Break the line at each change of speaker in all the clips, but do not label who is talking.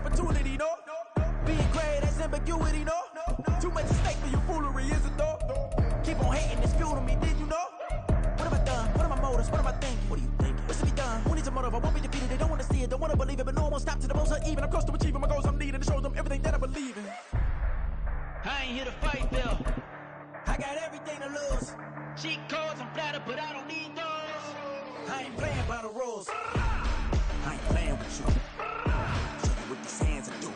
opportunity, no? Being great, that's ambiguity, no? Too much at stake for your foolery, is it though? Keep on hating, it's fuel to me, did you know? What have I done? What are my motives? What am I thinking? What are you thinking? What's to be done? Who needs a motive? I won't be defeated. They don't want to see it, don't want to believe it, but no one will stop to the most uneven. I'm close to achieving my goals I'm needing to show them everything that I believe in. I ain't here to fight, Bill. I got everything to lose. Cheat codes, I'm flattered, but I don't need those. I ain't playing by the rules. I ain't playing with you. Show you what these hands are doing.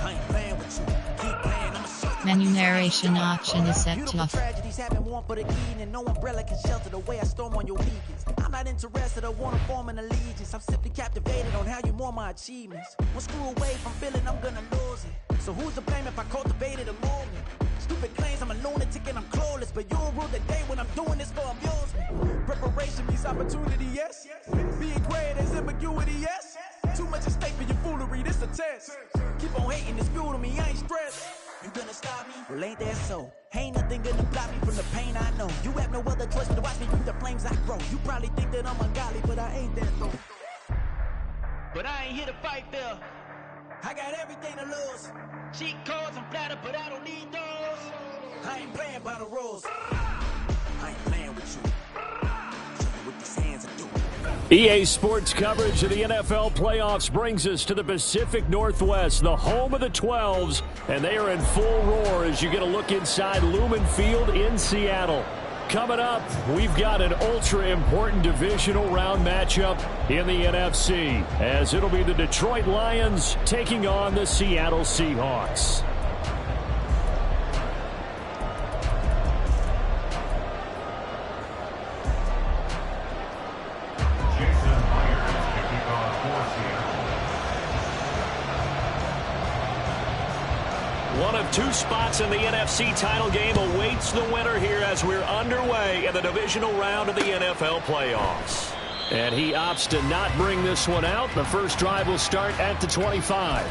I ain't playing with you. Keep playing, I'ma show you.
Menu narration option is set to off.
Tragedies happen, one for the evening, and no umbrella can shelter the way I storm on your beacons. I'm not interested, I wanna form an allegiance. I'm simply captivated on how you more my achievements. One screw away from feeling I'm gonna lose it. So who's to blame if I cultivated a movement? Stupid claims I'm a lunatic and I'm clueless, but you'll rule the day when I'm doing this for amusement. Preparation means opportunity, yes. Being great is ambiguity, yes. Too much at stake for your foolery, this a test. Keep on hating, it's fuel to me, I ain't stressed. You gonna stop me? Well, ain't that so? Ain't nothing gonna block me from the pain I know. You have no other choice but to watch me through the flames I grow. You probably think that I'm ungodly, but I ain't that though. But I ain't here to fight, Bill. I got everything to lose. Cheat codes, I'm flattered, but I don't need those. I ain't playing by the rules. I ain't playing with you. Show you what these hands are doing.
EA Sports coverage of the NFL playoffs brings us to the Pacific Northwest, the home of the 12s, and they are in full roar as you get a look inside Lumen Field in Seattle. Coming up, we've got an ultra-important divisional round matchup in the NFC, as it'll be the Detroit Lions taking on the Seattle Seahawks. One of two spots in the NFC title game awaits the winner here as we're underway in the divisional round of the NFL playoffs. And he opts to not bring this one out. The first drive will start at the 25.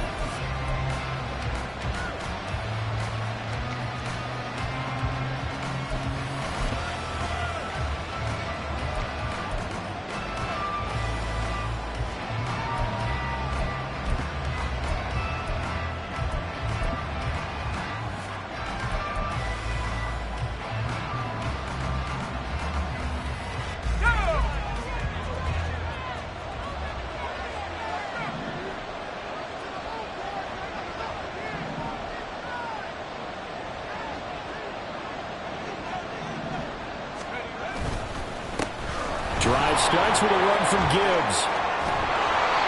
Drive starts with a run from Gibbs.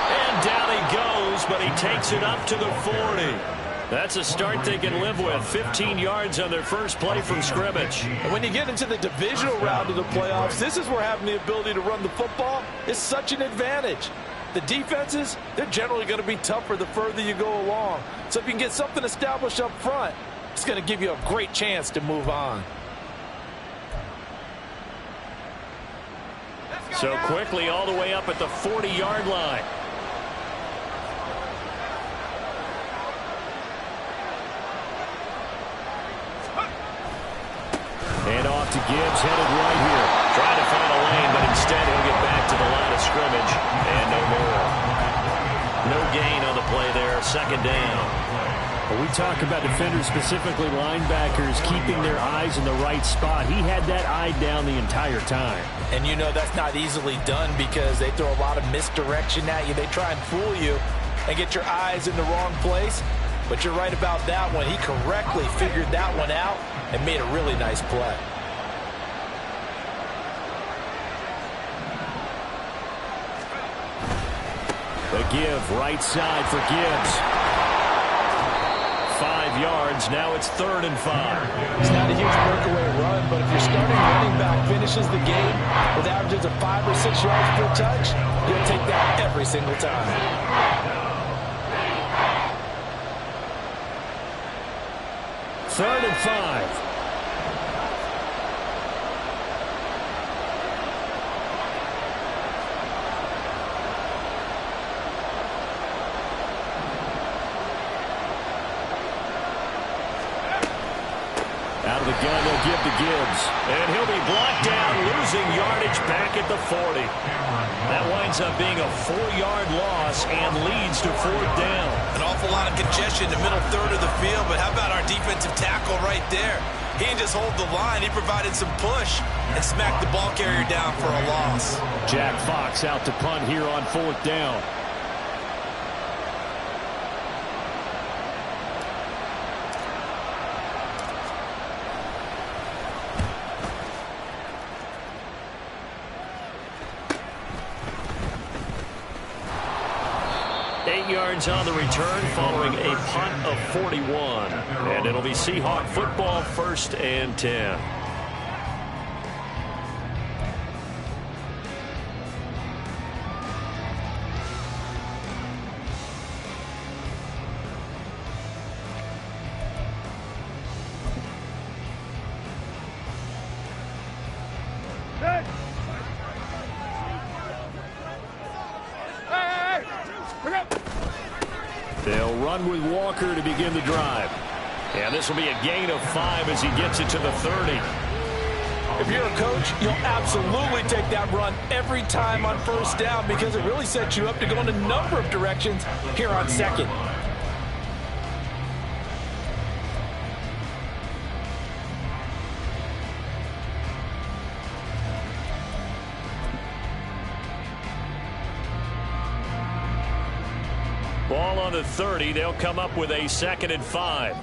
And down he goes, but he takes it up to the 40. That's a start they can live with. 15 yards on their first play from scrimmage.
And when you get into the divisional round of the playoffs, this is where having the ability to run the football is such an advantage. The defenses, they're generally going to be tougher the further you go along. So if you can get something established up front, it's going to give you a great chance to move on.
So quickly all the way up at the 40-yard line. And off to Gibbs, headed right here. Trying to find a lane, but instead he'll get back to the line of scrimmage. And no more. No gain on the play there. Second down. We talk about defenders, specifically linebackers, keeping their eyes in the right spot. He had that eye down the entire time.
And you know that's not easily done because they throw a lot of misdirection at you. They try and fool you and get your eyes in the wrong place. But you're right about that one. He correctly figured that one out and made a really nice play.
The give, right side for Gibbs. 5 yards, now it's 3rd and 5.
It's not a huge breakaway run, but if your starting running back finishes the game with averages of 5 or 6 yards per touch, you'll take that every single time.
Third and 5. Out of the gun they'll give to Gibbs. And he'll be blocked down, losing yardage back at the 40. That winds up being a 4-yard loss and leads to 4th down.
An awful lot of congestion in the middle third of the field, but how about our defensive tackle right there? He didn't just hold the line, he provided some push and smacked the ball carrier down for a loss.
Jack Fox out to punt here on 4th down. Yards on the return following a punt of 41. And it'll be Seahawk football, 1st and 10. They'll run with Walker to begin the drive. And this will be a gain of 5 as he gets it to the 30.
If you're a coach, you'll absolutely take that run every time on 1st down because it really sets you up to go in a number of directions here on 2nd.
Ball on the 30. They'll come up with a 2nd and 5.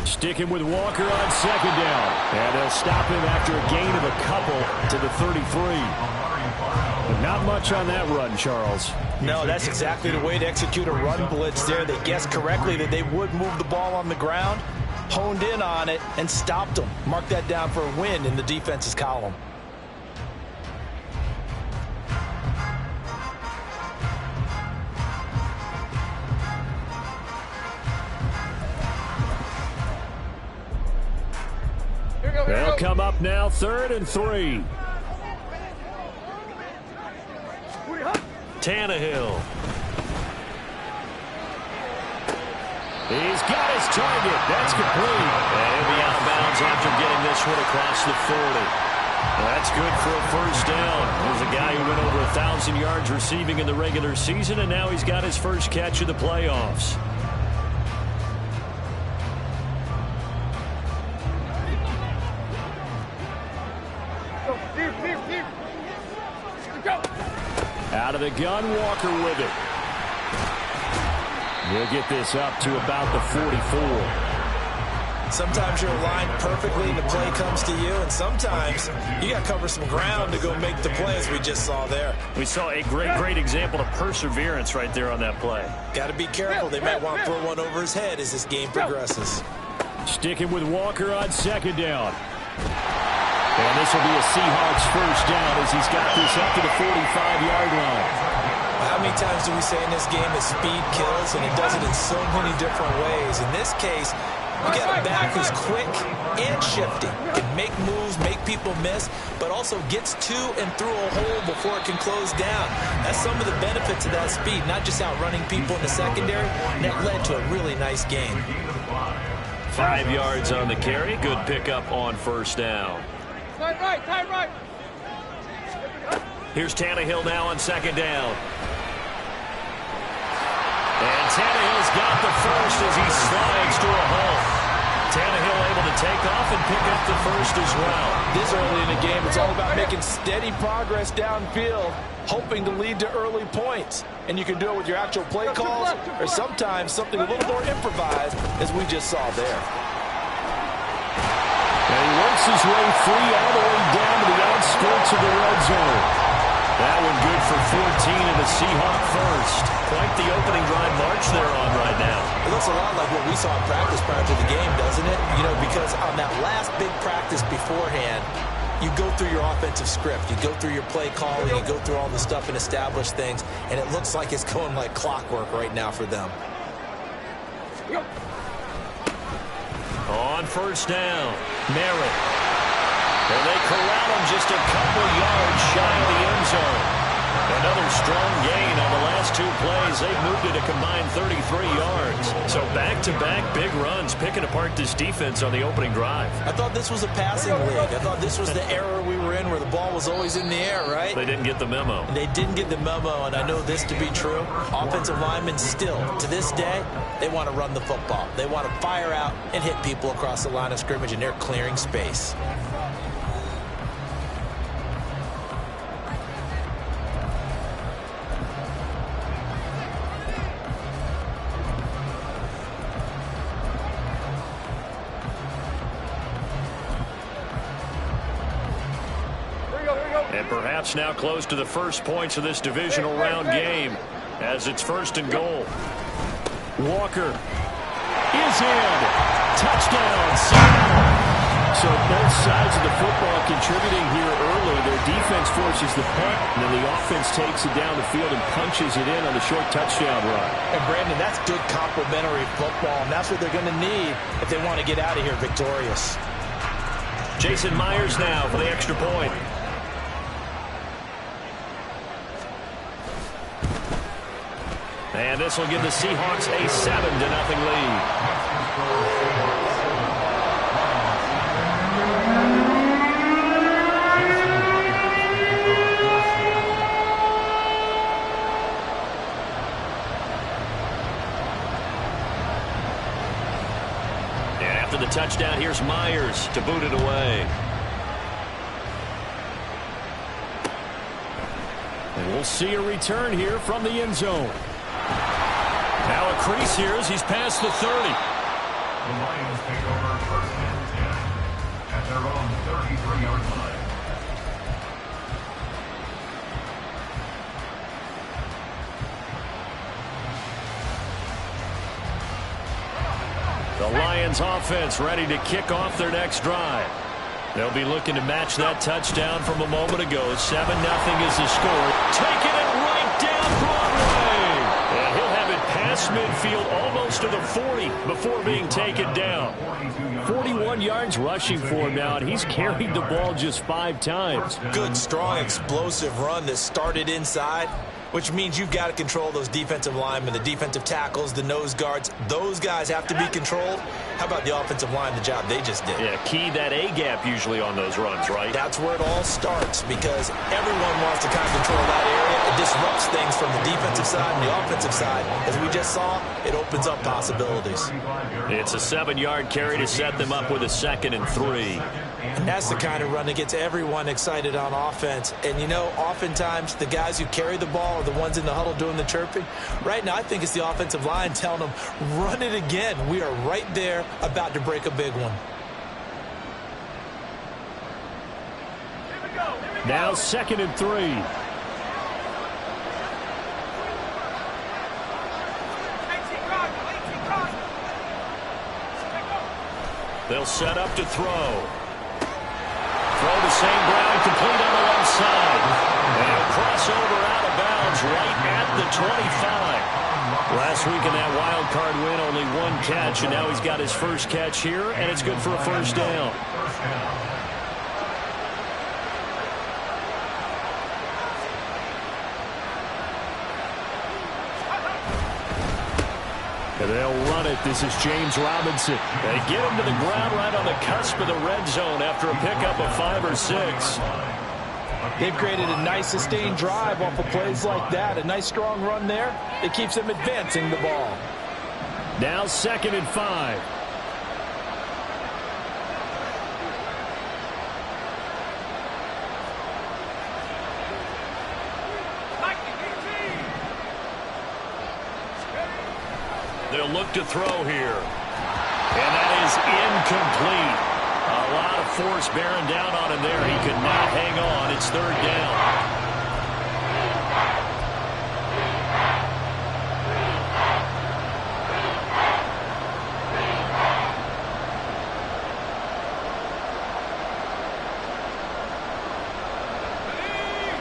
Sticking with Walker on 2nd down. And they'll stop him after a gain of a couple to the 33. But not much on that run, Charles.
No, that's exactly the way to execute a run blitz there. They guessed correctly that they would move the ball on the ground, honed in on it, and stopped them. Mark that down for a win in the defense's column.
They'll come up now 3rd and 3. Tannehill. He's got his target. That's complete. And he'll be out of bounds after getting this one across the 40. That's good for a 1st down. There's a guy who went over 1,000 yards receiving in the regular season, and now he's got his first catch of the playoffs. Out of the gun, Walker with it. He'll get this up to about the 44.
Sometimes you're aligned perfectly and the play comes to you, and sometimes you got to cover some ground to go make the play, as we just saw there.
We saw a great example of perseverance right there on that play.
Got to be careful. They might want to throw one over his head as this game progresses.
Sticking with Walker on 2nd down. And this will be a Seahawks 1st down as he's got this up to the 45-yard line.
How many times do we say in this game that speed kills, and it does it in so many different ways? In this case, you got a back who's quick and shifty, can make moves, make people miss, but also gets to and through a hole before it can close down. That's some of the benefits of that speed, not just outrunning people in the secondary. And that led to a really nice game.
5 yards on the carry. Good pickup on 1st down.
Time right.
Here's Tannehill now on 2nd down. And Tannehill's got the first as he slides to a halt. Tannehill able to take off and pick up the first as well.
This early in the game, it's all about making steady progress downfield, hoping to lead to early points. And you can do it with your actual play calls or sometimes something a little more improvised, as we just saw there.
And he works his way free all the way down to the outskirts of the red zone. That one good for 14 and a Seahawk first. Quite the opening drive march they're on right now.
It looks a lot like what we saw in practice prior to the game, doesn't it? You know, because on that last big practice beforehand, you go through your offensive script. You go through your play calling. You go through all the stuff and establish things. And it looks like it's going like clockwork right now for them.
On 1st down, Merritt. And they corral him just a couple yards shy of the end zone. Another strong gain on the last last two plays, they've moved it a combined 33 yards. So back-to-back big runs, picking apart this defense on the opening drive.
I thought this was a passing league. I thought this was the era we were in where the ball was always in the air, right?
They didn't get the memo.
They didn't get the memo, and I know this to be true. Offensive linemen still, to this day, they want to run the football. They want to fire out and hit people across the line of scrimmage, and they're clearing space.
And perhaps now close to the first points of this divisional round game as it's 1st and goal. Walker is in. Touchdown, Seattle. So both sides of the football contributing here early. Their defense forces the punt, and then the offense takes it down the field and punches it in on the short touchdown run.
And Brandon, that's good complementary football, and that's what they're going to need if they want to get out of here victorious.
Jason Myers now for the extra point. And this will give the Seahawks a 7-0 lead. And after the touchdown, here's Myers to boot it away. And we'll see a return here from the end zone. Now a crease here as he's past the 30.
The Lions take over 1st and 10 at their own 33-yard line.
The Lions offense ready to kick off their next drive. They'll be looking to match that touchdown from a moment ago. 7-0 is the score. Taking it right down Broadway. And he'll have it past midfield almost to the 40 before being taken down. 41 yards rushing for him now, and he's carried the ball just 5 times.
Good, strong, explosive run that started inside, which means you've got to control those defensive linemen, the defensive tackles, the nose guards. Those guys have to be controlled. How about the offensive line, the job they just did?
Yeah, key that A-gap usually on those runs, right?
That's where it all starts because everyone wants to kind of control that area. It disrupts things from the defensive side and the offensive side. As we just saw, it opens up possibilities.
It's a 7-yard carry to set them up with a 2nd and 3.
And that's the kind of run that gets everyone excited on offense. And, you know, oftentimes the guys who carry the ball are the ones in the huddle doing the chirping. Right now, I think it's the offensive line telling them, run it again. We are right there about to break a big one.
Now 2nd and 3. They'll set up to throw. Throw to St. Brown, complete on the left side. And a crossover out of bounds right at the 25. Last week in that wild card win, only 1 catch, and now he's got his first catch here, and it's good for a 1st down. And they'll run it. This is James Robinson. They get him to the ground right on the cusp of the red zone after a pickup of 5 or 6.
They've created a nice sustained drive off of plays like that. A nice strong run there. It keeps them advancing the ball.
Now 2nd and 5. They'll look to throw here. And that is incomplete. A lot of force bearing down on him there. He could not hang on. It's 3rd down.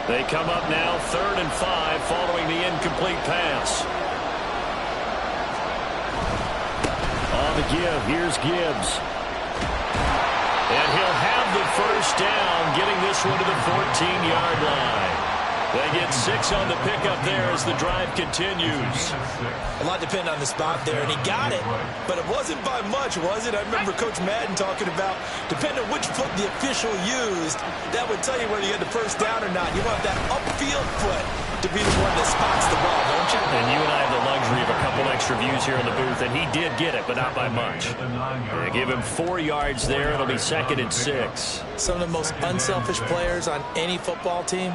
They come up now 3rd and 5 following the incomplete pass. On the give, here's Gibbs. And he'll have the 1st down, getting this one to the 14-yard line. They get 6 on the pickup there as the drive continues.
A lot depended on the spot there, and he got it, but it wasn't by much, was it? I remember Coach Madden talking about, depending on which foot the official used, that would tell you whether you had the first down or not. You want that upfield foot to be the one that spots the ball, don't you?
And you and I have the luxury of a couple extra views here in the booth, and he did get it, but not by much. They give him 4 yards there. It'll be 2nd and 6.
Some of the most unselfish players on any football team,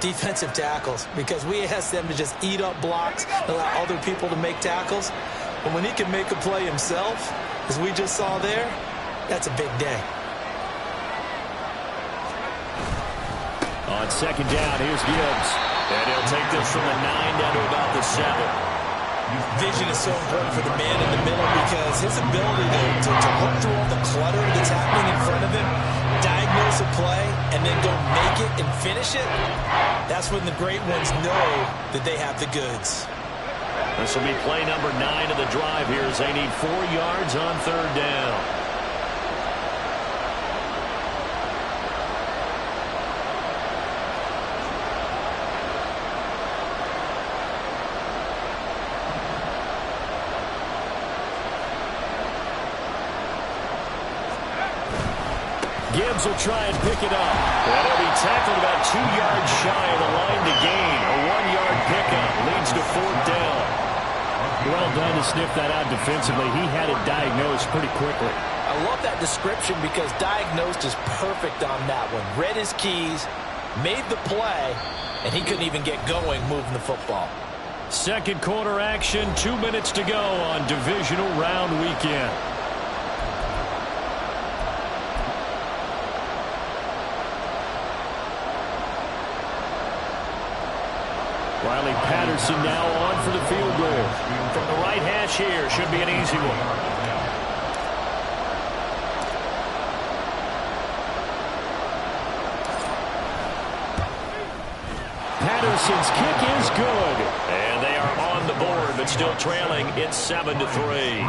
defensive tackles, because we ask them to just eat up blocks and allow other people to make tackles. But when he can make a play himself, as we just saw there, that's a big day.
On 2nd down, here's Gibbs. And he'll take this from the 9 down to about the 7.
Vision is so important for the man in the middle because his ability to look through all the clutter that's happening in front of him, diagnose a play, and then go make it and finish it, that's when the great ones know that they have the goods.
This will be play number 9 of the drive here as they need 4 yards on 3rd down. Gibbs will try and pick it up. And he'll be tackled about 2 yards shy of the line to gain. A 1-yard pickup leads to 4th down. Well done to sniff that out defensively. He had it diagnosed pretty quickly.
I love that description because diagnosed is perfect on that one. Read his keys, made the play, and he couldn't even get going moving the football.
Second quarter action, 2 minutes to go on Divisional Round Weekend. Riley Patterson now on for the field goal. From the right hash here, should be an easy one. Patterson's kick is good. And they are on the board, but still trailing. It's 7-3.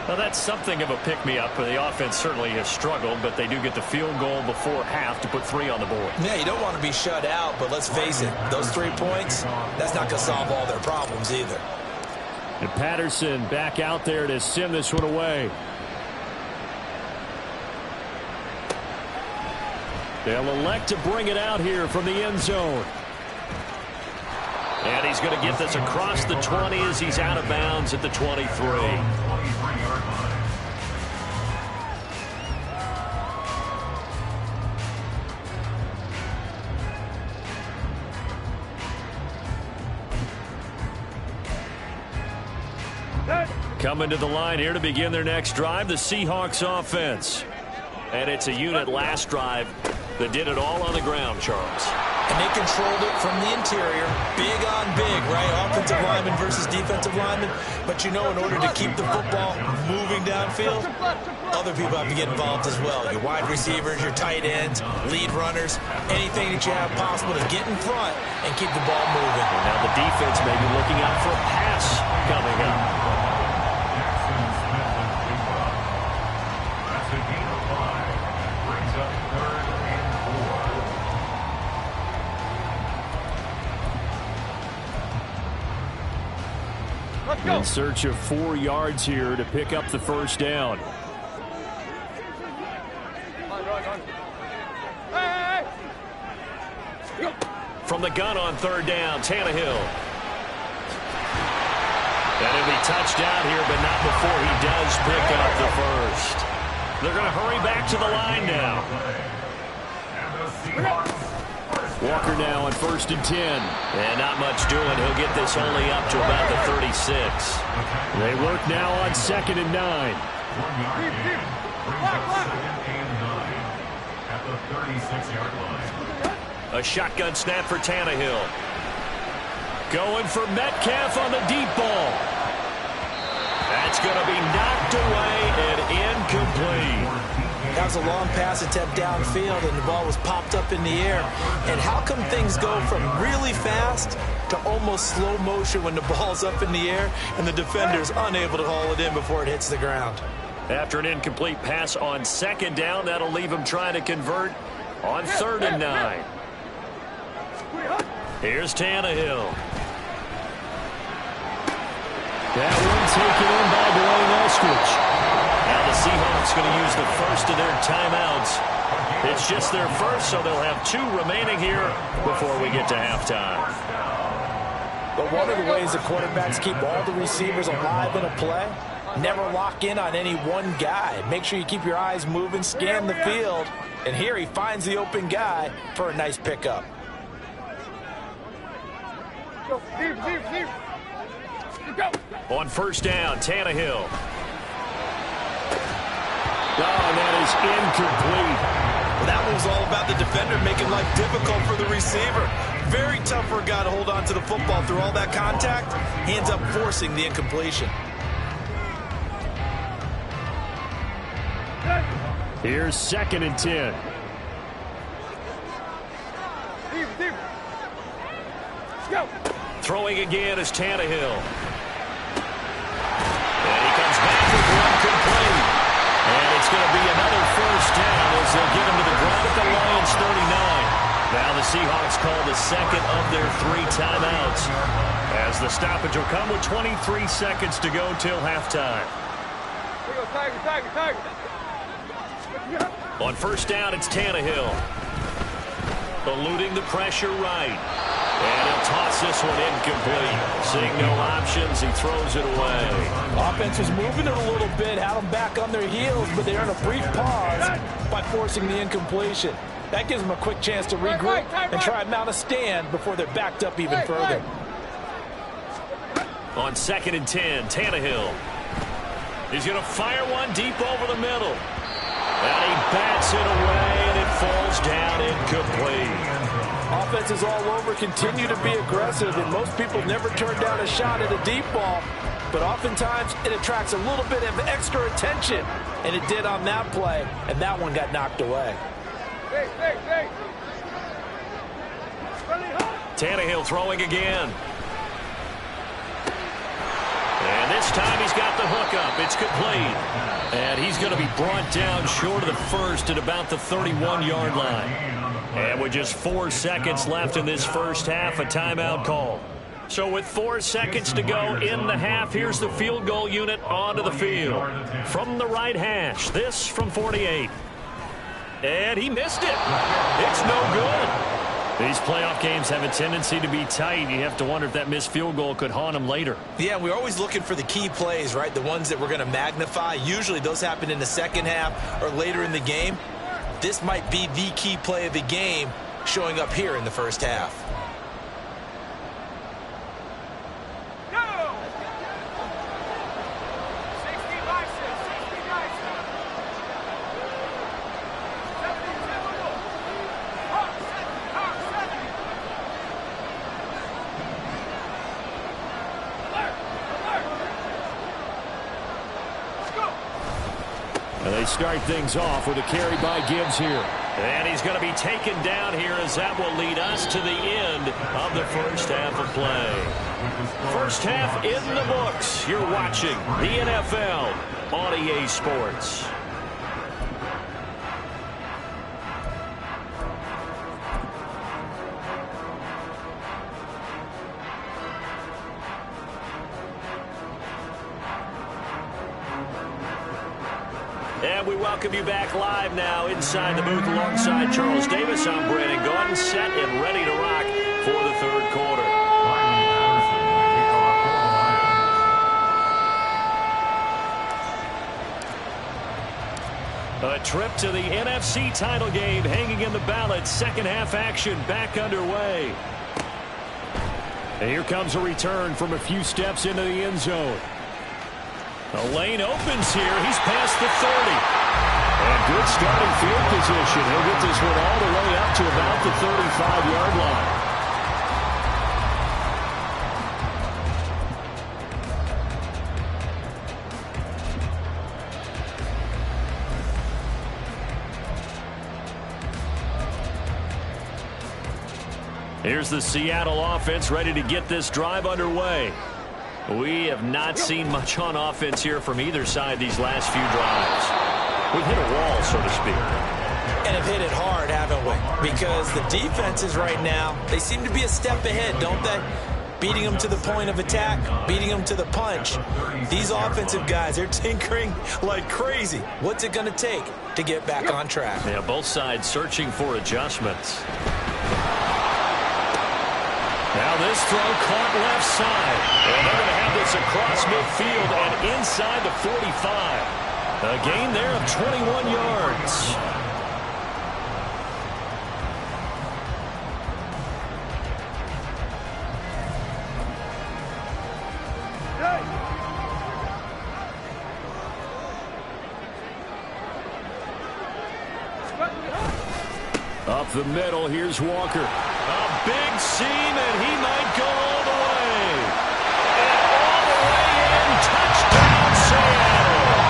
Well, that's something of a pick-me-up. The offense certainly has struggled, but they do get the field goal before half to put 3 on the board.
Yeah, you don't want to be shut out, but let's face it, those 3 points, that's not going to solve all their problems either.
And Patterson back out there to send this one away. They'll elect to bring it out here from the end zone. And he's going to get this across the 20 as he's out of bounds at the 23. Coming to the line here to begin their next drive, the Seahawks offense. And it's a unit last drive that did it all on the ground, Charles.
And they controlled it from the interior, big on big, right? Offensive lineman versus defensive lineman. But you know, in order to keep the football moving downfield, other people have to get involved as well. Your wide receivers, your tight ends, lead runners, anything that you have possible to get in front and keep the ball moving.
And now the defense may be looking out for a pass coming up. In search of 4 yards here to pick up the first down. From the gun on 3rd down, Tannehill. And he'll be touched out here, but not before he does pick up the first. They're going to hurry back to the line now. Walker now on 1st and 10. And not much doing. He'll get this only up to about the 36. They work now on 2nd and 9. A shotgun snap for Tannehill. Going for Metcalf on the deep ball. That's going to be knocked away and incomplete.
That was a long pass attempt downfield, and the ball was popped up in the air. And how come things go from really fast to almost slow motion when the ball's up in the air and the defender's unable to haul it in before it hits the ground?
After an incomplete pass on 2nd down, that'll leave him trying to convert on 3rd and 9. Here's Tannehill. That one taken in by Dwayne Eskridge. Now the Seahawks going to use the first of their timeouts. It's just their first, so they'll have 2 remaining here before we get to halftime.
But one of the ways the quarterbacks keep all the receivers alive in a play, never lock in on any one guy. Make sure you keep your eyes moving, scan the field, and here he finds the open guy for a nice pickup.
On first down, Tannehill. Oh, that is incomplete.
Well, that was all about the defender making life difficult for the receiver. Very tough for a guy to hold on to the football through all that contact. He ends up forcing the incompletion.
Here's 2nd and 10. Throwing again is Tannehill. And he comes back with one complete. And it's going to be another first down as they'll get him to the ground at the Lions 39. Now the Seahawks call the second of their 3 timeouts, as the stoppage will come with 23 seconds to go till halftime. On first down, it's Tannehill. Eluding the pressure right. And he'll toss this one incomplete. Seeing no options, he throws it away.
Offense was moving it a little bit, had them back on their heels, but they earn a brief pause by forcing the incompletion. That gives them a quick chance to regroup and try and mount a stand before they're backed up even further.
On 2nd and 10, Tannehill. He's going to fire one deep over the middle. And he bats it away, and it falls down incomplete.
Offenses all over continue to be aggressive, and most people never turn down a shot at a deep ball. But oftentimes, it attracts a little bit of extra attention, and it did on that play, and that one got knocked away.
Tannehill throwing again. And this time he's got the hookup. It's complete. And he's going to be brought down short of the first at about the 31-yard line. And with just 4 seconds left in this first half, a timeout call. So with 4 seconds to go in the half, here's the field goal unit onto the field. From the right hash, this from 48. And he missed it. It's no good. These playoff games have a tendency to be tight. You have to wonder if that missed field goal could haunt him later.
Yeah, we're always looking for the key plays, right? The ones that we're going to magnify. Usually those happen in the second half or later in the game. This might be the key play of the game showing up here in the first half.
They start things off with a carry by Gibbs here. And he's going to be taken down here, as that will lead us to the end of the first half of play. First half in the books. You're watching the NFL on EA Sports. And we welcome you back live now inside the booth alongside Charles Davis. I'm Brandon Gaudin, set and ready to rock for the third quarter. A trip to the NFC title game hanging in the balance. Second half action back underway. And here comes a return from a few steps into the end zone. The lane opens here. He's past the 30. And good starting field position. He'll get this one all the way up to about the 35-yard line. Here's the Seattle offense ready to get this drive underway. We have not seen much on offense here from either side these last few drives. We've hit a wall, so to speak.
And have hit it hard, haven't we? Because the defenses right now, they seem to be a step ahead, don't they? Beating them to the point of attack, beating them to the punch. These offensive guys, they're tinkering like crazy. What's it going to take to get back on track?
Yeah, both sides searching for adjustments. Now this throw caught left side. And they're going to have this across midfield and inside the 45. A gain there of 21 yards. Up the middle, here's Walker. A big seam, and he might go all the way. And all the way in, touchdown Seattle.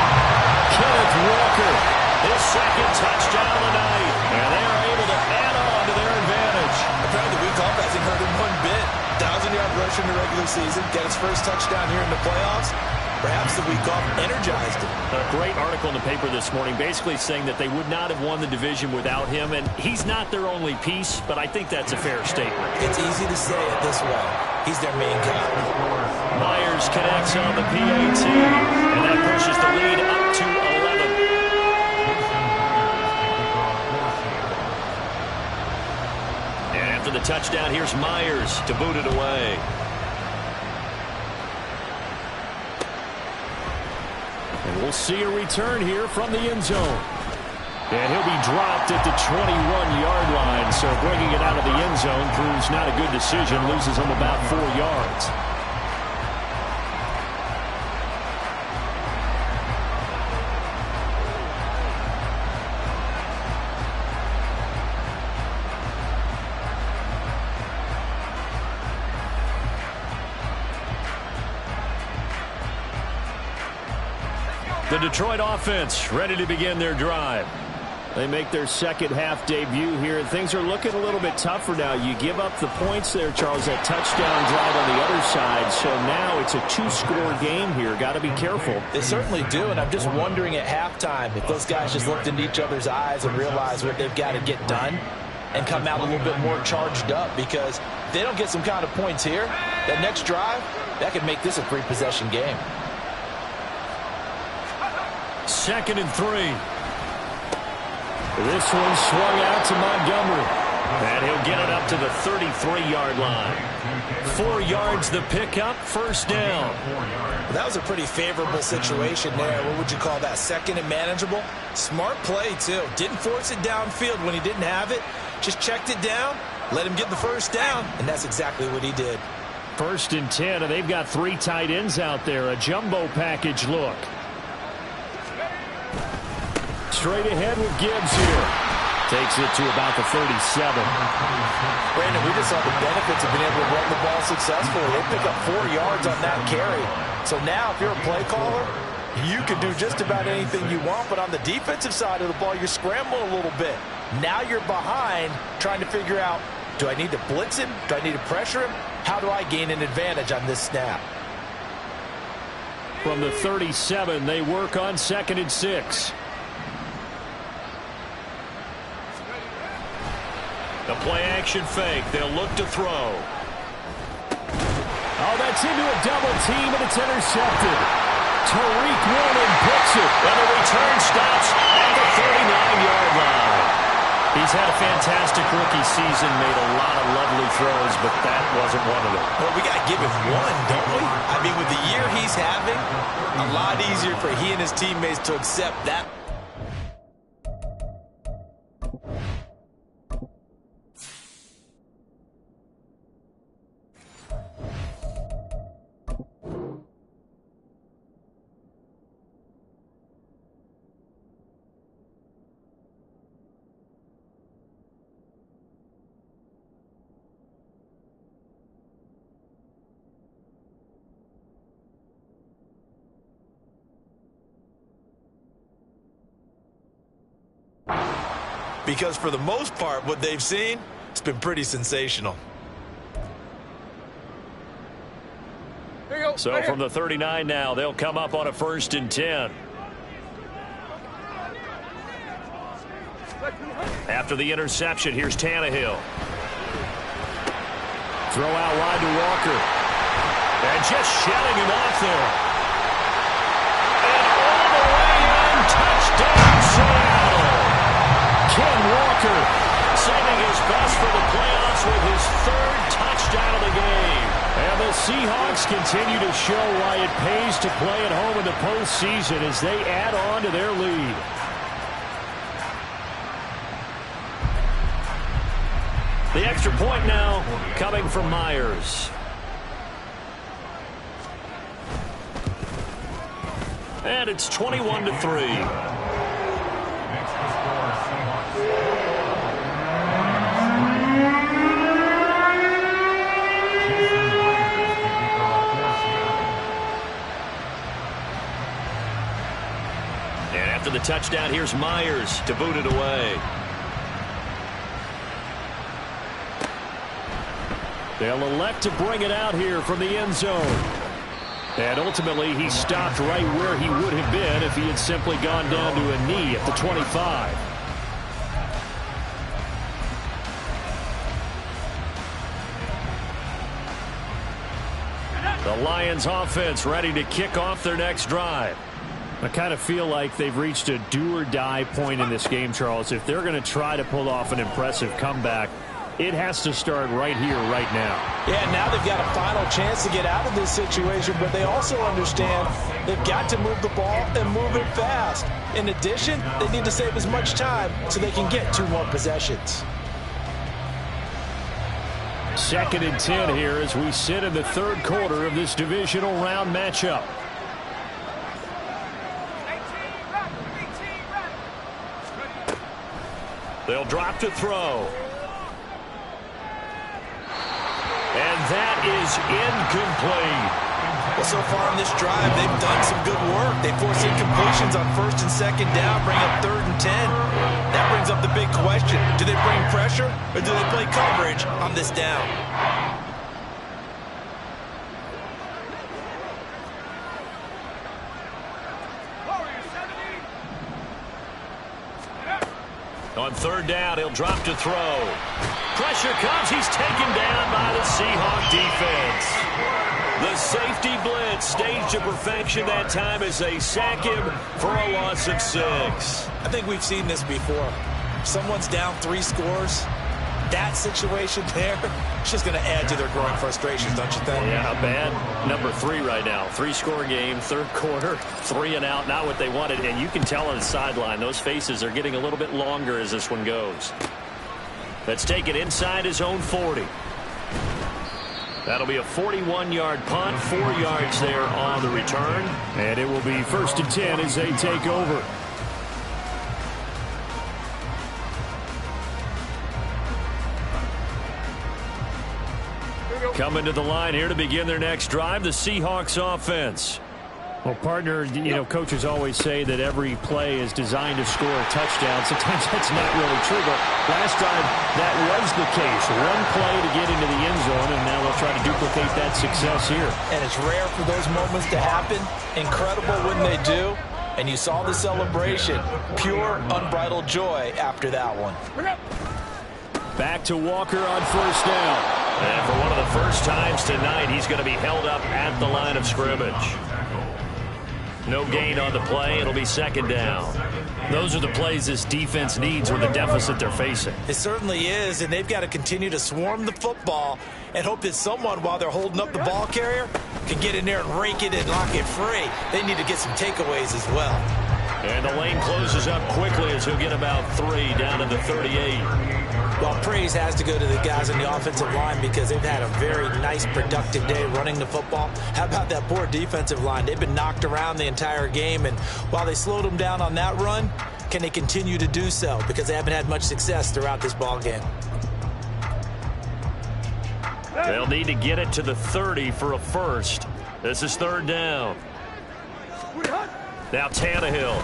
Kenneth Walker, his second touchdown of the night. And they are able to add on to their advantage.
Apparently the week off hasn't hurt him one bit. 1,000-yard rush in the regular season, get his first touchdown here in the playoffs. Perhaps the week off energized him.
A great article in the paper this morning basically saying that they would not have won the division without him, and he's not their only piece, but I think that's a fair statement.
It's easy to say it this way. He's their main guy.
Myers connects on the PAT, and that pushes the lead up to 11. And after the touchdown, here's Myers to boot it away. And we'll see a return here from the end zone. And he'll be dropped at the 21-yard line. So bringing it out of the end zone proves not a good decision. Loses him about 4 yards. The Detroit offense ready to begin their drive. They make their second half debut here. Things are looking a little bit tougher now. You give up the points there, Charles, that touchdown drive on the other side. So now it's a two-score game here. Got to be careful.
They certainly do, and I'm just wondering at halftime if those guys just looked into each other's eyes and realized what they've got to get done and come out a little bit more charged up, because if they don't get some kind of points here, that next drive, that could make this a three-possession game.
2nd and 3. This one swung out to Montgomery. And he'll get it up to the 33-yard line. 4 yards the pickup, first down.
Well, that was a pretty favorable situation there. What would you call that? Second and manageable? Smart play, too. Didn't force it downfield when he didn't have it. Just checked it down, let him get the first down, and that's exactly what he did.
1st and 10, and they've got 3 tight ends out there. A jumbo package look. Straight ahead with Gibbs here. Takes it to about the 37.
Brandon, we just saw the benefits of being able to run the ball successfully. They pick up 4 yards on that carry. So now if you're a play caller, you can do just about anything you want. But on the defensive side of the ball, you're scrambling a little bit. Now you're behind trying to figure out, do I need to blitz him? Do I need to pressure him? How do I gain an advantage on this snap?
From the 37, they work on 2nd and 6. The play-action fake. They'll look to throw. Oh, that's into a double team, and it's intercepted. Tariq Woolen picks it, and the return stops at the 39-yard line. He's had a fantastic rookie season, made a lot of lovely throws, but that wasn't one of them.
Well, we got to give him one, don't we? I mean, with the year he's having, a lot easier for he and his teammates to accept that. Because for the most part, what they've seen, it's been pretty sensational.
So from the 39 now, they'll come up on a 1st and 10. After the interception, here's Tannehill. Throw out wide to Walker. And just shedding him off there. And all the way in, touchdown Seattle. Ken Walker saving his best for the playoffs with his third touchdown of the game. And the Seahawks continue to show why it pays to play at home in the postseason as they add on to their lead. The extra point now coming from Myers. And it's 21-3. And after the touchdown, here's Myers to boot it away. They'll elect to bring it out here from the end zone. And ultimately, he stopped right where he would have been if he had simply gone down to a knee at the 25. The Lions offense ready to kick off their next drive. I kind of feel like they've reached a do-or-die point in this game, Charles. If they're going to try to pull off an impressive comeback, it has to start right here, right now.
Yeah, now they've got a final chance to get out of this situation, but they also understand they've got to move the ball and move it fast. In addition, they need to save as much time so they can get 2 more possessions.
2nd and 10 here as we sit in the third quarter of this divisional round matchup. They'll drop to throw. And that is incomplete.
Well, so far in this drive, they've done some good work. They force incompletions on 1st and 2nd down, bring up 3rd and 10. That brings up the big question. Do they bring pressure or do they play coverage on this down?
On 3rd down, he'll drop to throw. Pressure comes. He's taken down by the Seahawk defense. The safety blitz staged to perfection that time as they sack him for a loss of 6.
I think we've seen this before. Someone's down 3 scores. That situation there, it's just going to add to their growing frustrations, don't you think?
Yeah, bad number 3 right now. 3-score game, 3rd quarter, 3 and out, not what they wanted. And you can tell on the sideline, those faces are getting a little bit longer as this one goes. Let's take it inside his own 40. That'll be a 41-yard punt, 4 yards there on the return. And it will be 1st and 10 as they take over. Coming to the line here to begin their next drive, the Seahawks offense. Well, partner, you know, coaches always say that every play is designed to score a touchdown. Sometimes that's not really true, but last drive that was the case. One play to get into the end zone, and now they'll try to duplicate that success here.
And it's rare for those moments to happen. Incredible when they do. And you saw the celebration. Pure, unbridled joy after that one.
Back to Walker on 1st down. And for one of the first times tonight, he's going to be held up at the line of scrimmage. No gain on the play. It'll be 2nd down. Those are the plays this defense needs with the deficit they're facing.
It certainly is, and they've got to continue to swarm the football and hope that someone, while they're holding up the ball carrier, can get in there and rake it and lock it free. They need to get some takeaways as well.
And the lane closes up quickly as he'll get about 3 down to the 38.
Well, praise has to go to the guys on the offensive line because they've had a very nice, productive day running the football. How about that poor defensive line? They've been knocked around the entire game, and while they slowed them down on that run, can they continue to do so? Because they haven't had much success throughout this ball game.
They'll need to get it to the 30 for a first. This is 3rd down. Now Tannehill.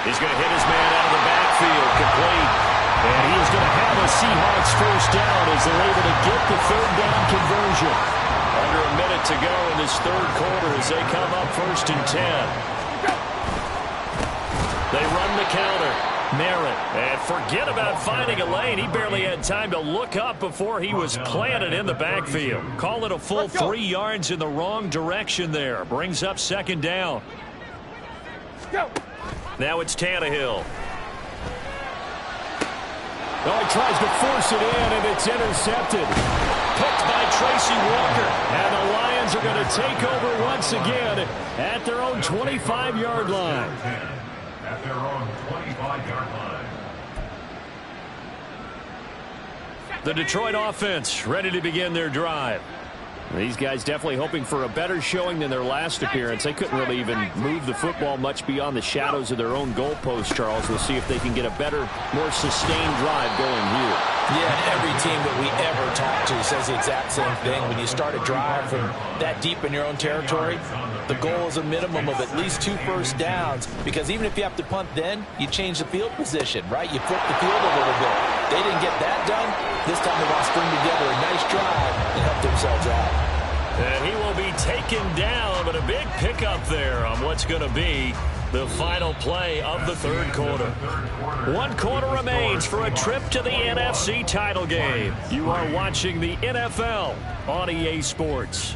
He's going to hit his man out of the backfield, complete. And he is going to have a Seahawks first down as they're able to get the 3rd down conversion. Under a minute to go in this 3rd quarter as they come up 1st and 10. They run the counter. Merritt. And forget about finding a lane. He barely had time to look up before he was planted in the backfield. Call it a full 3 yards in the wrong direction there. Brings up second down. Now it's Tannehill. Oh, he tries to force it in, and it's intercepted. Picked by Tracy Walker. And the Lions are going to take over once again at their own 25-yard line.
At their own 25-yard line.
The Detroit offense ready to begin their drive. These guys definitely hoping for a better showing than their last appearance. They couldn't really even move the football much beyond the shadows of their own goalpost, Charles. We'll see if they can get a better, more sustained drive going here.
Yeah, every team that we ever talk to says the exact same thing. When you start a drive from that deep in your own territory, the goal is a minimum of at least 2 first downs, because even if you have to punt then, you change the field position, right? You flip the field a little bit. They didn't get that done. This time they want to string together a nice drive and help themselves out.
And he will be taken down, but a big pickup there on what's going to be the final play of the third quarter. 1 quarter remains for a trip to the NFC title game. You are watching the NFL on EA Sports.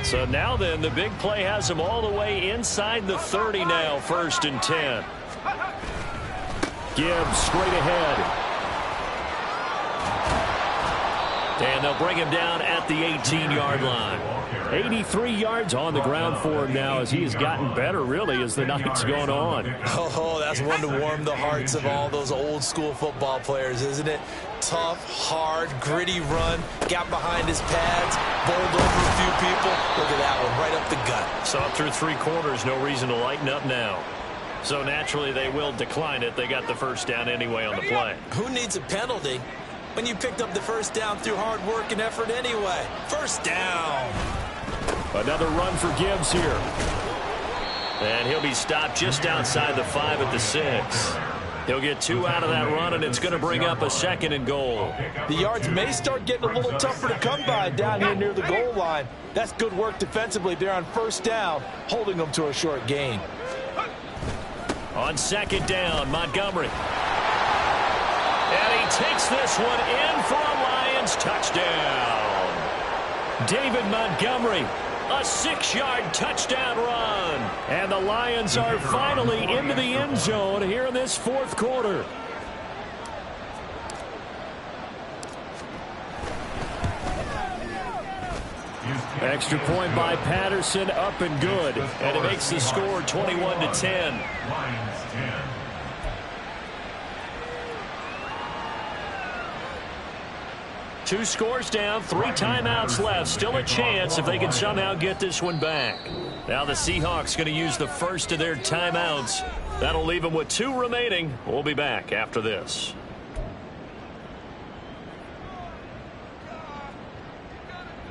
So now then, the big play has them all the way inside the 30 now, 1st and 10. Gibbs straight ahead. And they'll bring him down at the 18-yard line. 83 yards on the ground for him now as he has gotten better, really, as the night's gone on.
Oh, that's one to warm the hearts of all those old-school football players, isn't it? Tough, hard, gritty run, got behind his pads, bowled over a few people. Look at that one, right up the gut.
Saw it through 3 quarters, no reason to lighten up now. So naturally they will decline it. They got the first down anyway on the play.
Who needs a penalty when you picked up the first down through hard work and effort anyway? First down.
Another run for Gibbs here. And he'll be stopped just outside the 5 at the 6. He'll get 2 out of that run, and it's going to bring up a 2nd and goal.
The yards may start getting a little tougher to come by down here near the goal line. That's good work defensively there on first down, holding them to a short gain.
On 2nd down, Montgomery. And he takes this one in for a Lions touchdown. David Montgomery, a 6-yard touchdown run. And the Lions are finally into the end zone here in this 4th quarter. Extra point by Patterson, up and good. And it makes the score 21-10.
Lions 10.
Two scores down, 3 timeouts left. Still a chance if they can somehow get this one back. Now the Seahawks going to use the first of their timeouts. That'll leave them with 2 remaining. We'll be back after this.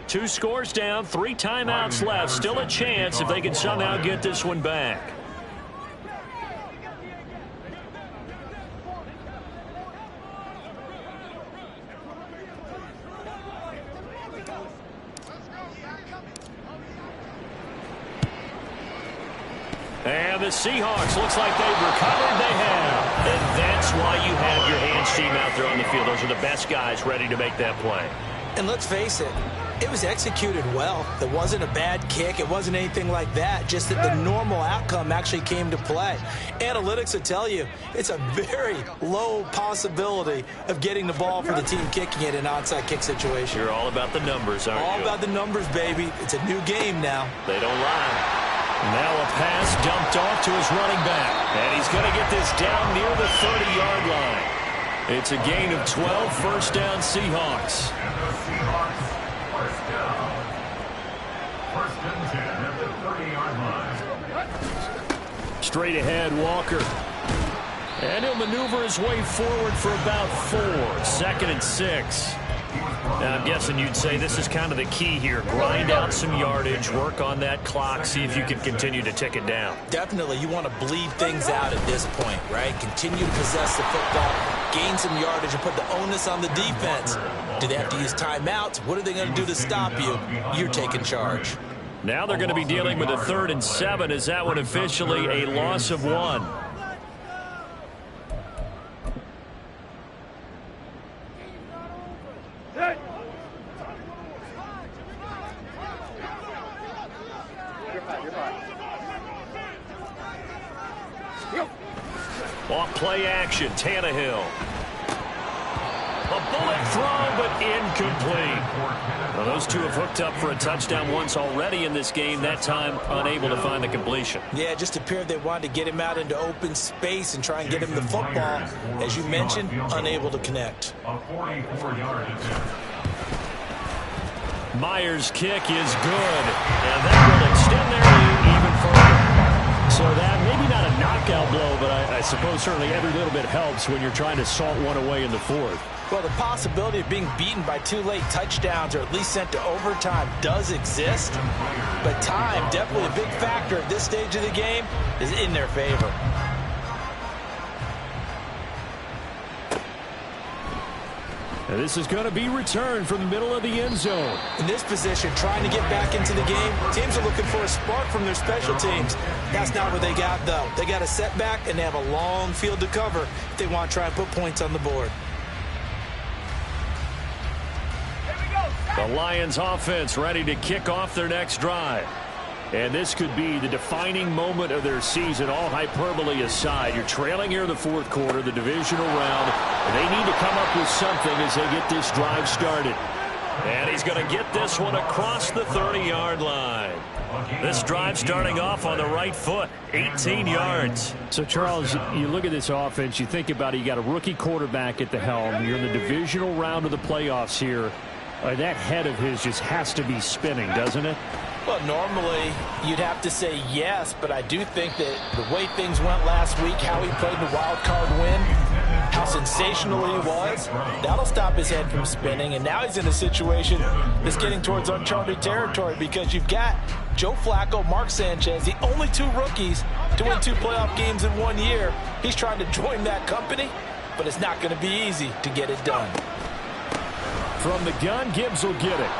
Two scores down, 3 timeouts left. Still a chance if they can somehow get this one back. And the Seahawks, looks like they've recovered. They have. And that's why you have your hands team out there on the field. Those are the best guys ready to make that play.
And let's face it, it was executed well. It wasn't a bad kick. It wasn't anything like that. Just that the normal outcome actually came to play. Analytics will tell you it's a very low possibility of getting the ball for the team kicking it in an onside kick situation.
You're all about the numbers, aren't you?
All about the numbers, baby. It's a new game now.
They don't lie. Now a pass dumped off to his running back. And he's going to get this down near the 30-yard line. It's a gain of 12, first down Seahawks.
And the Seahawks, first down. 1st and 10 at the 30-yard line.
Straight ahead, Walker. And he'll maneuver his way forward for about 4. 2nd and 6. Now, I'm guessing you'd say this is kind of the key here. Grind out some yardage, work on that clock, see if you can continue to tick it down.
Definitely, you want to bleed things out at this point, right? Continue to possess the football, gain some yardage, and put the onus on the defense. Do they have to use timeouts? What are they going to do to stop you? You're taking charge.
Now they're going to be dealing with a 3rd and 7 as that one officially a loss of 1. Off play action, Tannehill. A bullet throw, but incomplete. Well, those two have hooked up for a touchdown once already in this game, that time unable to find the completion.
Yeah, it just appeared they wanted to get him out into open space and try and get him the football. As you mentioned, unable to connect.
A 44-yard attempt.
Myers' kick is good, and that will extend their lead even further. So that, maybe not a knockout blow, but I suppose certainly every little bit helps when you're trying to salt one away in the 4th.
Well, the possibility of being beaten by 2 late touchdowns or at least sent to overtime does exist. But time, definitely a big factor at this stage of the game, is in their favor.
And this is going to be returned from the middle of the end zone.
In this position, trying to get back into the game, teams are looking for a spark from their special teams. That's not what they got, though. They got a setback, and they have a long field to cover if they want to try and put points on the board.
The Lions offense ready to kick off their next drive. And this could be the defining moment of their season, all hyperbole aside. You're trailing here in the 4th quarter, the divisional round. And they need to come up with something as they get this drive started. And he's going to get this one across the 30-yard line. This drive starting off on the right foot, 18 yards. So, Charles, you look at this offense, you think about it, you got a rookie quarterback at the helm. You're in the divisional round of the playoffs here. That head of his just has to be spinning, doesn't it?
Well, normally you'd have to say yes, but I do think that the way things went last week, how he played the wild card win, how sensational he was, that'll stop his head from spinning. And now he's in a situation that's getting towards uncharted territory because you've got Joe Flacco, Mark Sanchez, the only 2 rookies to win 2 playoff games in 1 year. He's trying to join that company, but it's not going to be easy to get it done.
From the gun, Gibbs will get it.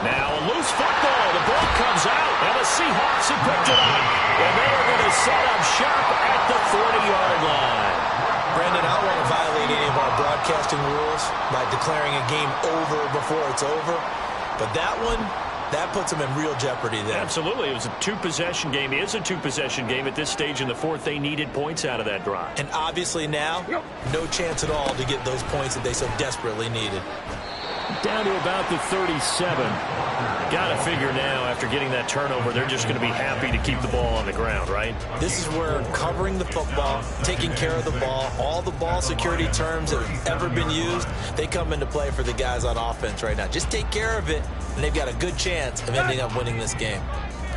Now a loose football. The ball comes out, and the Seahawks have picked it up. And they are going to set up shop at the 40-yard line.
Brandon, I don't want to violate any of our broadcasting rules by declaring a game over before it's over. But that one, that puts them in real jeopardy there.
Absolutely. It was a 2-possession game. It is a 2-possession game at this stage in the 4th. They needed points out of that drive.
And obviously now, no chance at all to get those points that they so desperately needed.
Down to about the 37. Got to figure now, after getting that turnover, they're just going to be happy to keep the ball on the ground, right?
This is where covering the football, taking care of the ball, all the ball security terms that have ever been used, they come into play for the guys on offense right now. Just take care of it, and they've got a good chance of ending up winning this game.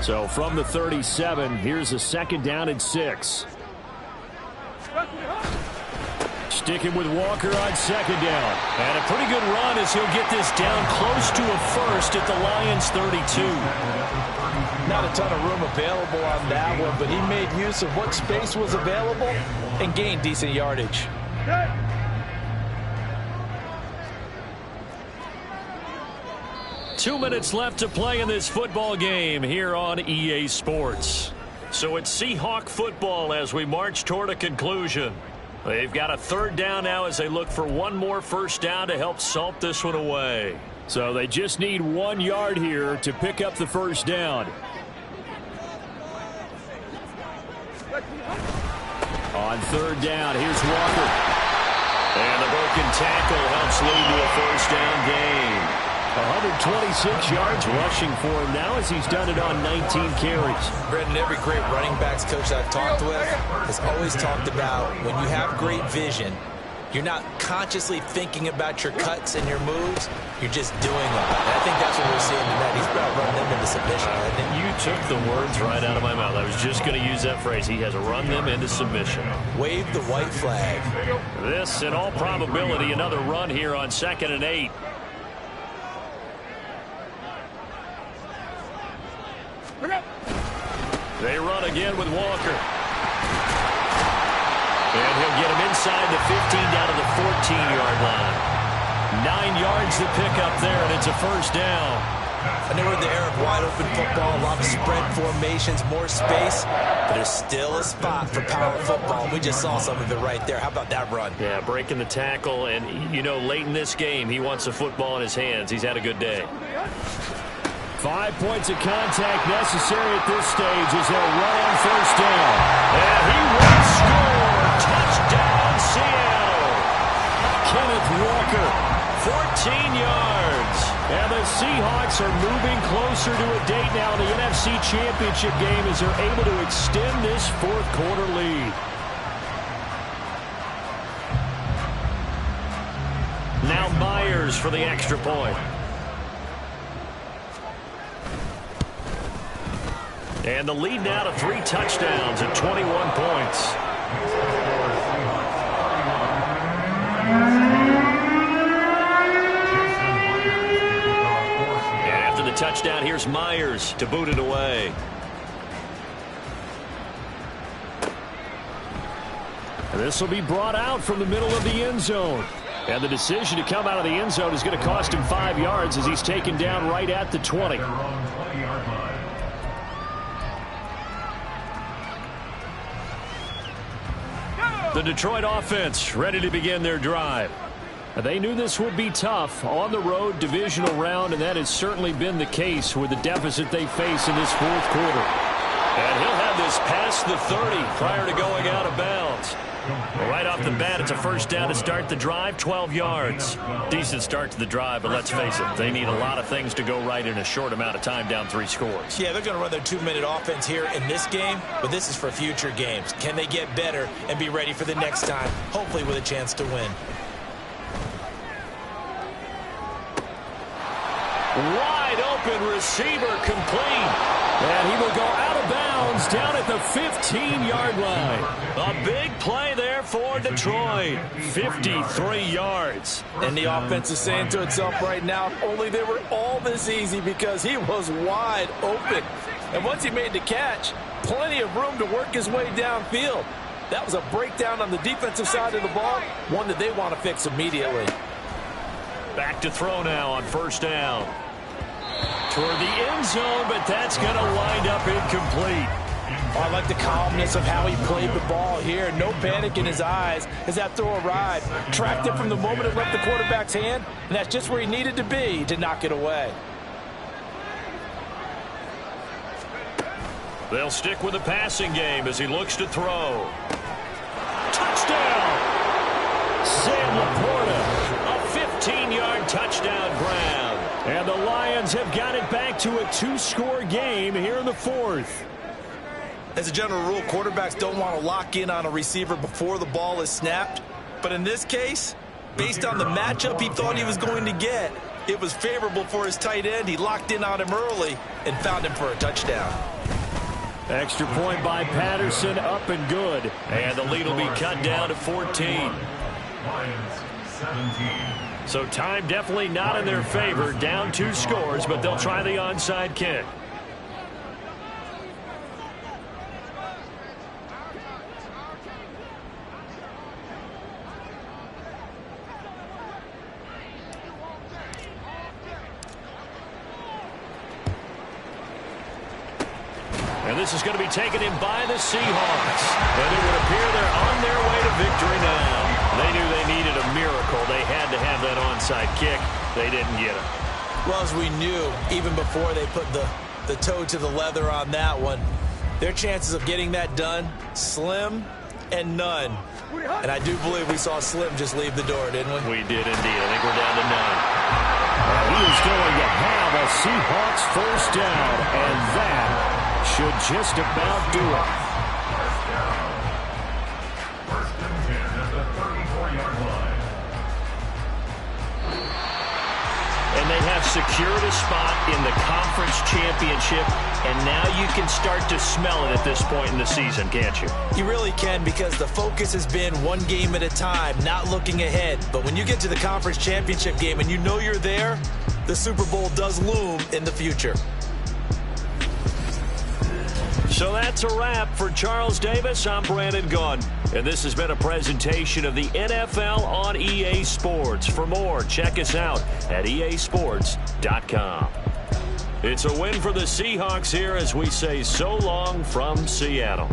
So from the 37, here's a 2nd down and 6. Sticking with Walker on 2nd down. And a pretty good run as he'll get this down close to a first at the Lions 32.
Not a ton of room available on that one, but he made use of what space was available and gained decent yardage.
Two minutes left to play in this football game here on EA Sports. So it's Seahawk football as we march toward a conclusion. They've got a 3rd down now as they look for one more first down to help salt this one away. So they just need 1 yard here to pick up the first down. On 3rd down, here's Walker. And the broken tackle helps lead to a first down gain. 126 yards rushing for him now as he's done it on 19 carries.
Brendan, every great running backs coach I've talked with has always talked about when you have great vision, you're not consciously thinking about your cuts and your moves, you're just doing them. And I think that's what we're seeing tonight. He's about running them into submission.
You took the words right out of my mouth. I was just going to use that phrase. He has run them into submission.
Wave the white flag.
This, in all probability, another run here on 2nd and 8. They run again with Walker. And he'll get him inside the 15 down to the 14-yard line. 9 yards to pick up there, and it's a first down.
I know we're in the era of wide open football, a lot of spread formations, more space, but there's still a spot for power football. We just saw some of it right there. How about that run?
Yeah, breaking the tackle, and, you know, late in this game, he wants the football in his hands. He's had a good day. 5 points of contact necessary at this stage as they'll run on first down. And he will score. Touchdown, Seattle. Kenneth Walker, 14 yards. And the Seahawks are moving closer to a date now in the NFC Championship game as they're able to extend this fourth quarter lead. Now Myers for the extra point. And the lead now to 3 touchdowns at 21 points. And after the touchdown, here's Myers to boot it away. And this will be brought out from the middle of the end zone. And the decision to come out of the end zone is going to cost him 5 yards as he's taken down right at the 20. The Detroit offense ready to begin their drive. They knew this would be tough on the road divisional round, and that has certainly been the case with the deficit they face in this fourth quarter. And he'll have this past the 30 prior to going out of bounds. Well, right off the bat, it's a first down to start the drive, 12 yards. Decent start to the drive, but let's face it, they need a lot of things to go right in a short amount of time, down 3 scores.
Yeah, they're going to run their 2-minute offense here in this game, but this is for future games. Can they get better and be ready for the next time, hopefully with a chance to win?
Wide open receiver complete. And he will go out of bounds down at the 15-yard line. A big play there for Detroit. 53 yards.
And the offense is saying to itself right now, only they were all this easy because he was wide open. And once he made the catch, plenty of room to work his way downfield. That was a breakdown on the defensive side of the ball, one that they want to fix immediately.
Back to throw now on first down. Toward the end zone, but that's going to wind up incomplete.
Oh, I like the calmness of how he played the ball here. No panic in his eyes as that throw arrived. Tracked it from the moment it left the quarterback's hand, and that's just where he needed to be to knock it away.
They'll stick with the passing game as he looks to throw. Touchdown! Sam Laporta, a 15-yard touchdown grab. And the Lions have got it back to a 2-score game here in the fourth.
As a general rule, quarterbacks don't want to lock in on a receiver before the ball is snapped. But in this case, based on the matchup he thought he was going to get, it was favorable for his tight end. He locked in on him early and found him for a touchdown.
Extra point by Patterson, up and good. And the lead will be cut down to 14.
Lions 17.
So time definitely not in their favor. Down 2 scores, but they'll try the onside kick. And this is going to be taken in by the Seahawks. And it would appear they're on their way to victory now. They knew they needed a miracle. They had to have that onside kick. They didn't get it.
Well, as we knew, even before they put the toe to the leather on that one, their chances of getting that done, slim and none. And I do believe we saw Slim just leave the door, didn't we?
We did indeed. I think we're down to none. And he is going to have a Seahawks first down, and that should just about do it.
First and 10 at the 34-yard line.
And they have secured a spot in the conference championship, and now you can start to smell it at this point in the season, can't you?
You really can, because the focus has been one game at a time, not looking ahead. But when you get to the conference championship game and you know you're there, the Super Bowl does loom in the future.
So that's a wrap for Charles Davis. I'm Brandon Gunn. And this has been a presentation of the NFL on EA Sports. For more, check us out at easports.com. It's a win for the Seahawks here as we say so long from Seattle.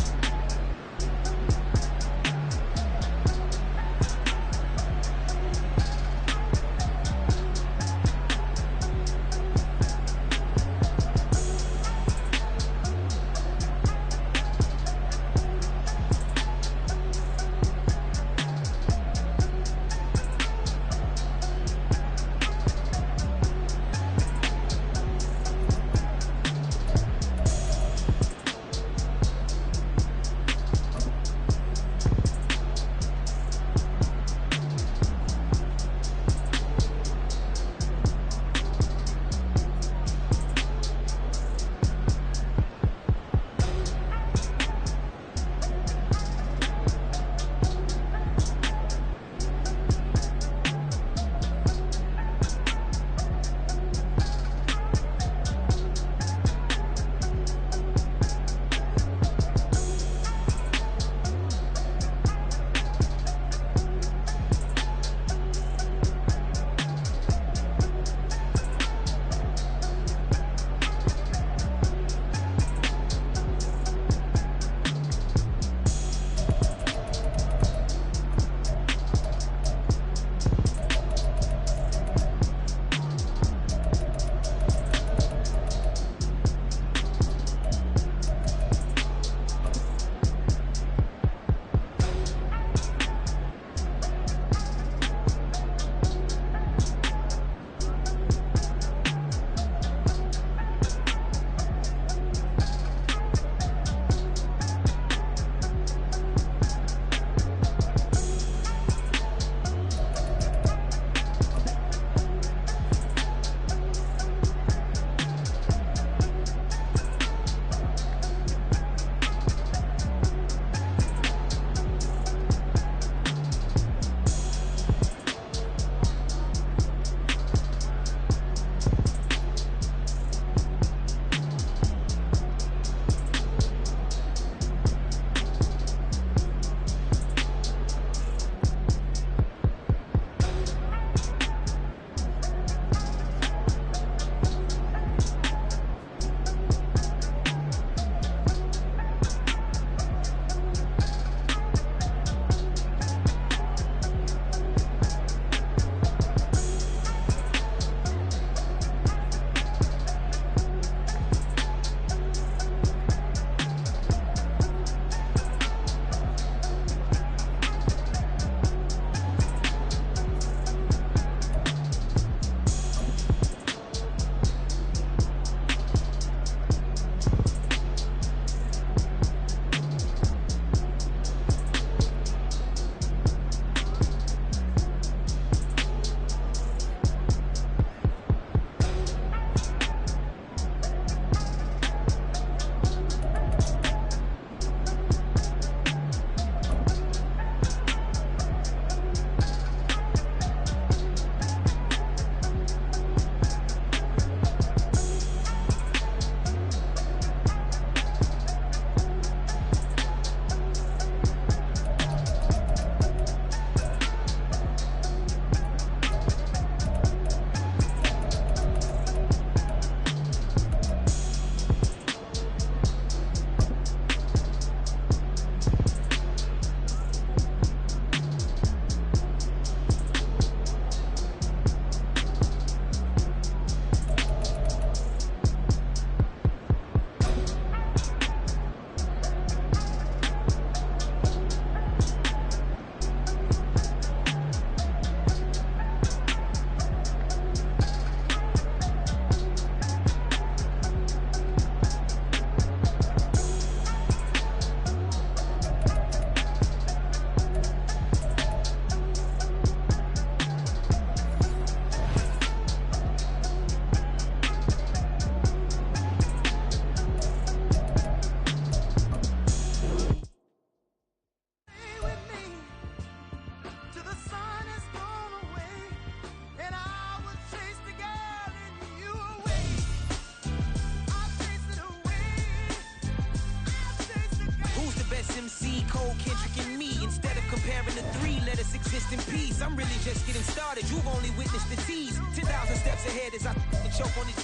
rest in peace. I'm really just getting started. You've only witnessed the tease. 10,000 steps ahead as I choke on this.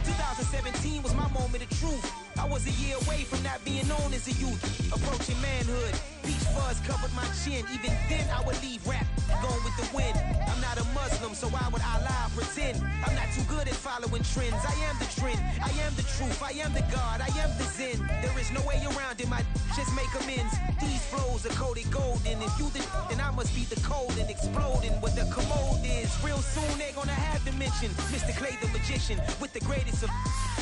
2017 was my moment of truth. I was a year away from not being known as a youth. Approaching manhood. Peach fuzz covered my chin. Even then I would leave rap going with the wind. I'm not a Muslim, so why would I lie or pretend? I'm not too good at following trends. I am the trend. I am the truth. I am the God. I am the Zen. There is no way around it. My just make amends. These flows are coated golden. If you the then I must be the cold and exploding what the commode is. Real soon they gonna have to mention Mr. Clay the magician with the greatest of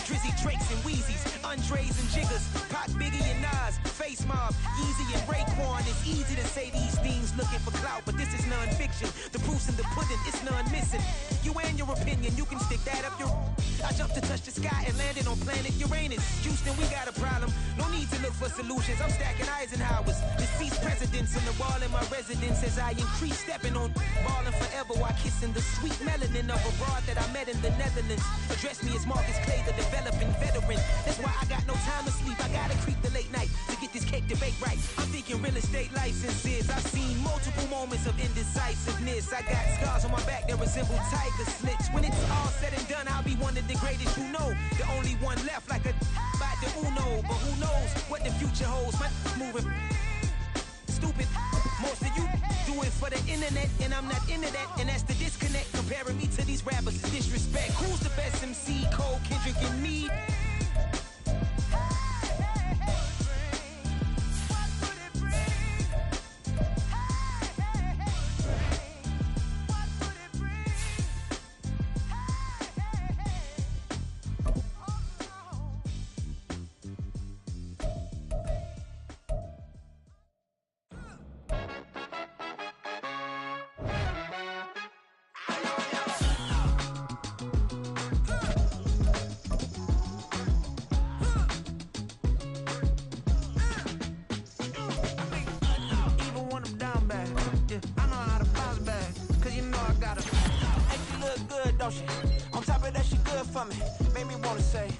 Drizzy Drakes and Wheezies, Andres and Jiggers, Pac, Biggie and Nas, Face Mob, Yeezy and Raekwon. It's easy to say these things looking for clout, but this is non-fiction. The proof's in the pudding, it's none missing. You and your opinion, you can stick that up your. I jumped to touch the sky and landed on planet Uranus. Houston, we got a problem. No need to look for solutions. I'm stacking Eisenhowers. Deceased presidents on the wall in my residence as I increase stepping on ballin' forever while kissing the sweet melanin of a broad that I met in the Netherlands. Address me as Marcus Clay, the developing veteran. That's why I got no time to sleep. I gotta creep the late night to get this cake to bake right. I'm thinking real estate licenses. I've seen multiple moments of indecisiveness. I got scars on my back that resemble tiger slits. When it's all said and done, I'll be one of the greatest you know. The only one left like a by the Uno. But who knows what the future holds? My moving stupid. Most of you do it for the internet, and I'm not into that. And that's the disconnect. Comparing me to these rappers is disrespect. Who's the best MC? Cole, Kendrick, and me? On top of that, she good for me. Made me wanna say,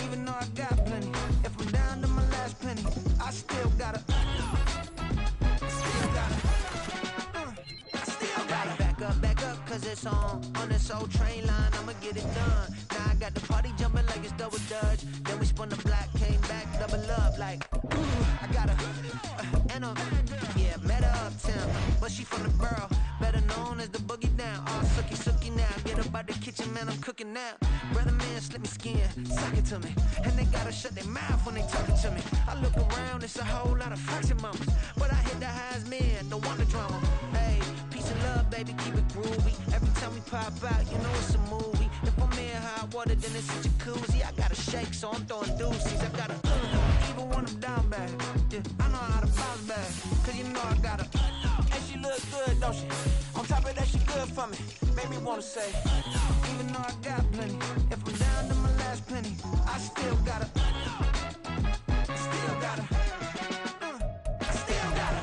even though I got plenty, if I'm down to my last penny, I still gotta. Back up, cause it's on this old train line, I'ma get it done. Now I got the party jumping like it's double dutch. Then we spun the block, came back, double up, like, I got a, and a, yeah, met her uptown, but she from the borough, better known as the boogie down. All sookie now, get up out the kitchen, man, I'm cooking now. Brother man, slip me skin, suck it to me, and they gotta shut their mouth when they talking to me. I look around, it's a whole lot of fraction mamas, but I hit the highs, man, don't want the drama. Hey, peace and love, baby, keep it groovy. Every time we pop out, you know it's a movie. If I'm in hot water, then it's a jacuzzi. I gotta shake, so I'm throwing deuces. I gotta, even when I'm down bad, yeah, I know how to bounce back, cause you know I gotta. And she look good, don't she? On top of that, she good for me. Made me wanna say, even though I got plenty, if I'm down to my last penny, I still gotta. Still gotta. Still gotta.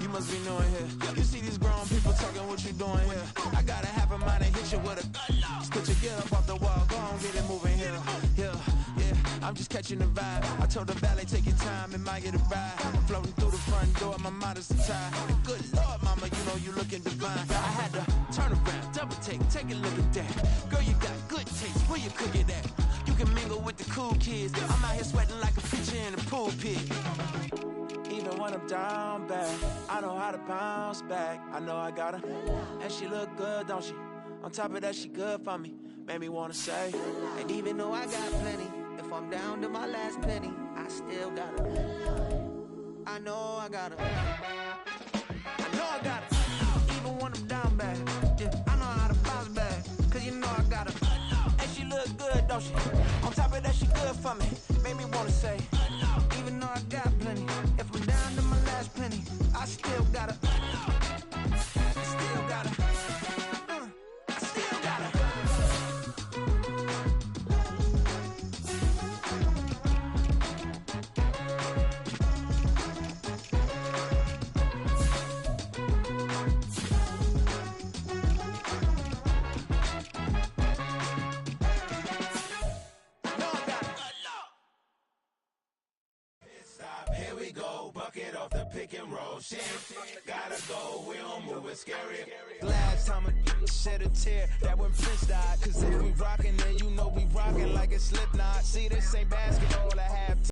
Must be knowing here. You see these grown people talking, what you doing here? I got a half a mind to hit you with a put your get up off the wall, go on, get it moving here. Yeah, I'm just catching the vibe. I told the valet, take your time, it might get a ride. I'm floating through the front door, my modest attire. And good Lord, mama, you know you looking divine. I had to turn around, double take a look at that. Girl, you got good taste, where you cook it at? You can mingle with the cool kids. I'm out here sweating like a preacher in a pulpit. Even when I'm down bad, I know how to bounce back. I know I got her, and she look good, don't she? On top of that, she good for me. Made me wanna say, and even though I got plenty, if I'm down to my last penny, I still got her. I know I got her. I know I got her. Even when I'm down bad, yeah, I know how to bounce back, cause you know I got her. And she look good, don't she? On top of that, she good for me. Made me wanna say, even though I got plenty, if I'm down to my last penny, I still gotta. Still gotta. Still gotta.
we go, bucket off the pick and roll. Shit, gotta go, we don't move it scary.
Last time a shed a tear, that when Prince died. Cause if we rockin', then you know we rockin' like a Slipknot. See, this ain't basketball, I have